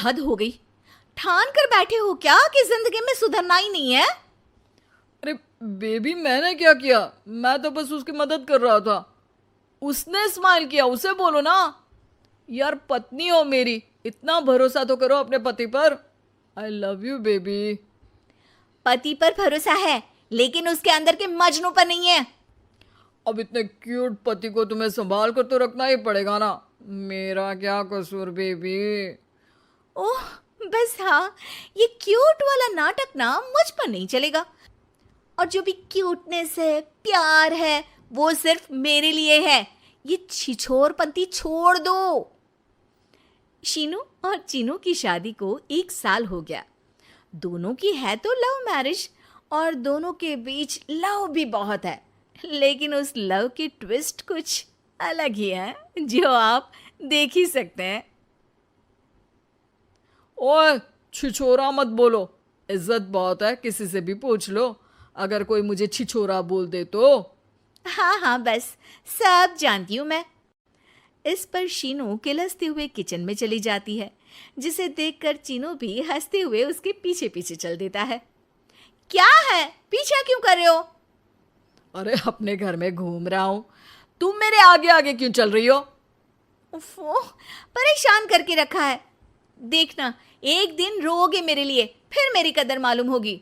हद हो गई। ठान कर बैठे हो क्या कि जिंदगी में सुधरना ही नहीं है? अरे बेबी, मैंने क्या किया? मैं तो बस उसकी मदद कर रहा था। उसने स्माइल किया, उसे बोलो ना। यार, पत्नी हो मेरी, इतना भरोसा तो करो अपने पति पर। I love you baby. पति पर भरोसा है लेकिन उसके अंदर के मजनू पर नहीं है। अब इतने क्यूट पति को तुम्हें संभाल कर तो रखना ही पड़ेगा ना। मेरा क्या कसूर बेबी? ओह, बस हाँ, ये क्यूट वाला नाटक ना मुझ पर नहीं चलेगा। और जो भी क्यूटनेस है, प्यार है, वो सिर्फ मेरे लिए है। ये छिछोरपंती छोड़ दो। शीनू और चीनू की शादी को 1 साल हो गया। दोनों की है तो लव मैरिज और दोनों के बीच लव भी बहुत है, लेकिन उस लव की ट्विस्ट कुछ अलग ही है जो आप देख ही सकते हैं। ओए, छिछोरा मत बोलो। इज्जत बहुत है, किसी से भी पूछ लो। अगर कोई मुझे छिछोरा बोल दे तो। हाँ हाँ, बस सब जानती हूँ मैं। इस पर शीनू किलसते हुए किचन में चली जाती है, जिसे देखकर चीनू भी हंसते हुए उसके पीछे पीछे चल देता है। क्या है, पीछा क्यों कर रहे हो? अरे, अपने घर में घूम रहा हूं। तुम मेरे आगे आगे क्यों चल रही हो? उफ़ो, परेशान करके रखा है। देखना, एक दिन रोओगे मेरे लिए, फिर मेरी कदर मालूम होगी।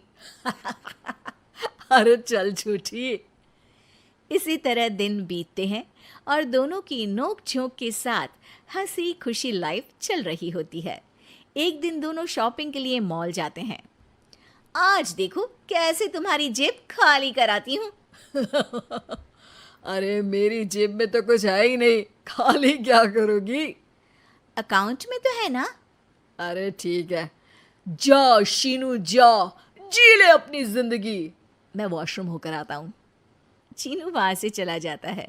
अरे चल झूठी। इसी तरह दिन बीतते हैं और दोनों की नोक झोंक के साथ हंसी खुशी लाइफ चल रही होती है। एक दिन दोनों शॉपिंग के लिए मॉल जाते हैं। आज देखो कैसे तुम्हारी जेब खाली कराती हूँ। अरे, मेरी जेब में तो कुछ है ही नहीं, खाली क्या करोगी? अकाउंट में तो है ना? अरे ठीक है, जा शीनू जा, जी ले अपनी जिंदगी। मैं वॉशरूम होकर आता हूँ। चीनू वहाँ से चला जाता है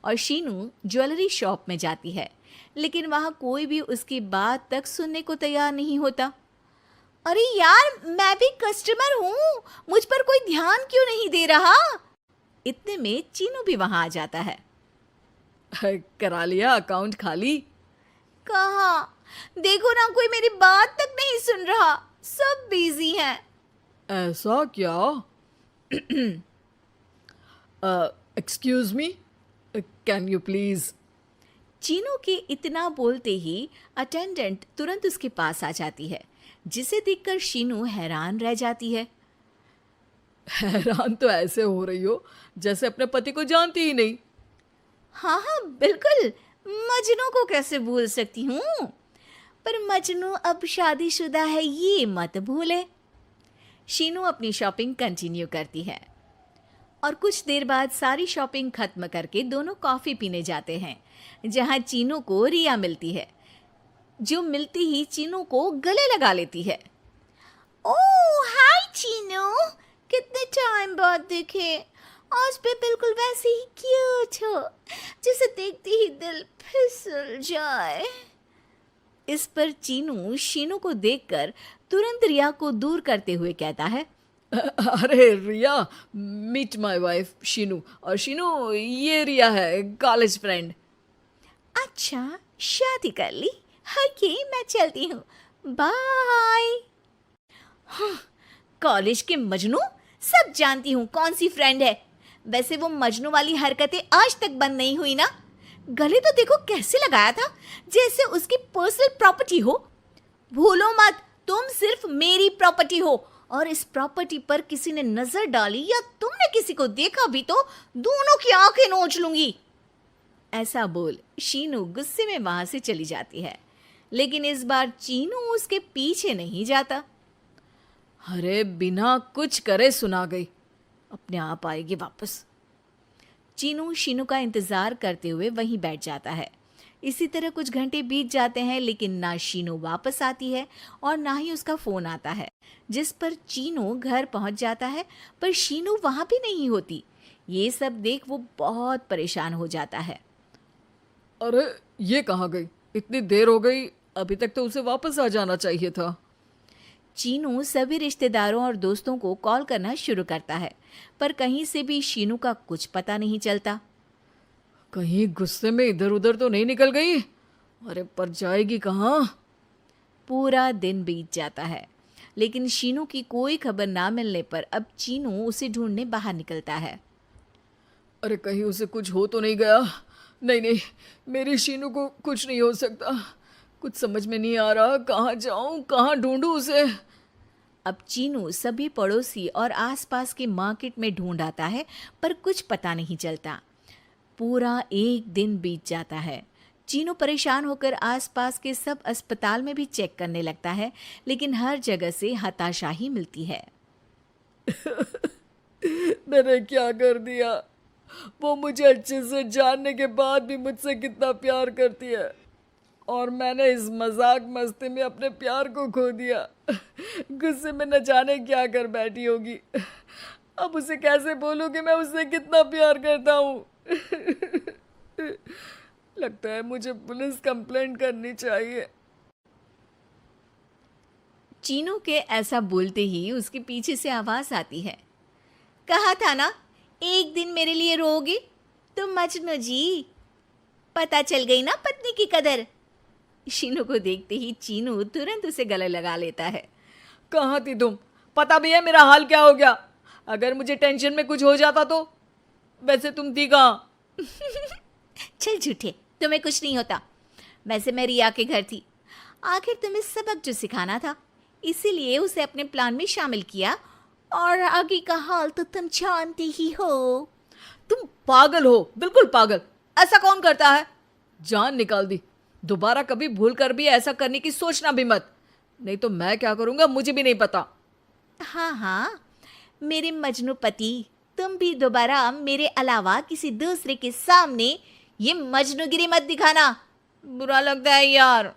और शीनू ज्वेलरी शॉप में जाती है, लेकिन वहाँ कोई भी उसकी बात तक सुनने को तैयार नहीं होता। अरे यार, मैं भी कस्टमर हूँ, मुझ पर कोई ध्यान क्यों नहीं दे रहा? इतने में चीनू भी वहाँ आ जाता है। करा लिया अकाउंट खाली? कहाँ? देखो ना, कोई मेरी बात तक नहीं सुन रहा, सब बिजी हैं। ऐसा क्या? Excuse me, can you please? Chinu के इतना बोलते ही अटेंडेंट तुरंत उसके पास आ जाती है, जिसे देखकर शीनू हैरान रह जाती है। हैरान तो ऐसे हो रही हो जैसे अपने पति को जानती ही नहीं। हाँ हाँ बिल्कुल, मजनू को कैसे भूल सकती हूँ? पर मजनू अब शादीशुदा है, ये मत भूले। शीनू अपनी शॉपिंग कंटिन्यू करती है और कुछ देर बाद सारी शॉपिंग खत्म करके दोनों कॉफ़ी पीने जाते हैं, जहाँ चीनू को रिया मिलती है, जो मिलती ही चीनू को गले लगा लेती है। ओह हाय चीनू, कितने टाइम बाद दिखे। आज भी बिल्कुल वैसे ही क्यूट हो, जिसे देखते ही दिल फिसल जाए। इस पर चीनू शीनू को देखकर तुरंत रिया को दूर करते हुए कहता है। अरे रिया, मीट माय वाइफ शीनू। और शीनू, ये रिया है, कॉलेज फ्रेंड। अच्छा, शादी कर ली? ओके, मैं चलती हूँ, बाय। कॉलेज के मजनू, सब जानती हूँ कौन सी फ्रेंड है। वैसे वो मजनू वाली हरकतें आज तक बंद नहीं हुई ना। गले तो देखो कैसे लगाया था, जैसे उसकी पर्सनल प्रॉपर्टी हो। भूलो मत, तुम सिर्फ मेरी प्रॉपर्टी हो, और इस प्रॉपर्टी पर किसी ने नजर डाली या तुमने किसी को देखा भी तो दोनों की आंखें नोच लूंगी। ऐसा बोल शीनू गुस्से में वहां से चली जाती है, लेकिन इस बार चीनू उसके पीछे नहीं जाता। अरे, बिना कुछ करे सुना गई, अपने आप आएगी वापस। चीनू शीनू का इंतजार करते हुए वहीं बैठ जाता है। इसी तरह कुछ घंटे बीत जाते हैं, लेकिन ना शीनू वापस आती है और ना ही उसका फोन आता है, जिस पर चीनू घर पहुंच जाता है, पर शीनू वहां भी नहीं होती। ये सब देख वो बहुत परेशान हो जाता है। अरे, ये कहाँ गई? इतनी देर हो गई, अभी तक तो उसे वापस आ जाना चाहिए था। चीनू सभी रिश्तेदारों और दोस्तों को कॉल करना शुरू करता है, पर कहीं से भी शीनू का कुछ पता नहीं चलता। कहीं गुस्से में इधर उधर तो नहीं निकल गई? अरे, पर जाएगी कहाँ? पूरा दिन बीत जाता है, लेकिन शीनू की कोई खबर ना मिलने पर अब चीनू उसे ढूंढने बाहर निकलता है। अरे कहीं उसे कुछ हो तो नहीं गया। नहीं नहीं, मेरी शीनू को कुछ नहीं हो सकता। कुछ समझ में नहीं आ रहा, कहाँ जाऊँ, कहाँ ढूंढूं उसे। अब चीनू सभी पड़ोसी और आसपास के मार्केट में ढूंढ आता है, पर कुछ पता नहीं चलता। पूरा एक दिन बीत जाता है। चीनू परेशान होकर आसपास के सब अस्पताल में भी चेक करने लगता है, लेकिन हर जगह से हताशा ही मिलती है। मैंने क्या कर दिया? वो मुझे अच्छे से जानने के बाद भी मुझसे कितना प्यार करती है, और मैंने इस मजाक मस्ती में अपने प्यार को खो दिया। गुस्से में न जाने क्या कर बैठी होगी। अब उसे कैसे बोलूं कि मैं उससे कितना प्यार करता हूँ। लगता है मुझे पुलिस कंप्लेंट करनी चाहिए। चीनू के ऐसा बोलते ही उसके पीछे से आवाज आती है। कहा था ना, एक दिन मेरे लिए रोओगे तुम मजनू जी। पता चल गई ना पत्नी की कदर। शीनू को देखते ही चीनू तुरंत उसे गले लगा लेता है। कहाँ थी तुम? पता भी है मेरा हाल क्या हो गया? अगर मुझे टेंशन में कुछ हो जाता तो? वैसे तुम थी कहाँ? चल झूठे, तुम्हें कुछ नहीं होता। वैसे मैं रिया के घर थी। आखिर तुम्हें सबक जो सिखाना था, इसीलिए उसे अपने प्लान में शामिल किया, और आगे का हाल तो तुम जानते ही हो। तुम पागल हो, बिल्कुल पागल। ऐसा कौन करता है? जान निकाल दी। दोबारा कभी भूल कर भी ऐसा करने की सोचना भी मत, नहीं तो मैं क्या करूंगा मुझे भी नहीं पता। हाँ हाँ, मेरे मजनू पति, तुम भी दोबारा मेरे अलावा किसी दूसरे के सामने ये मजनूगिरी मत दिखाना। बुरा लगता है यार।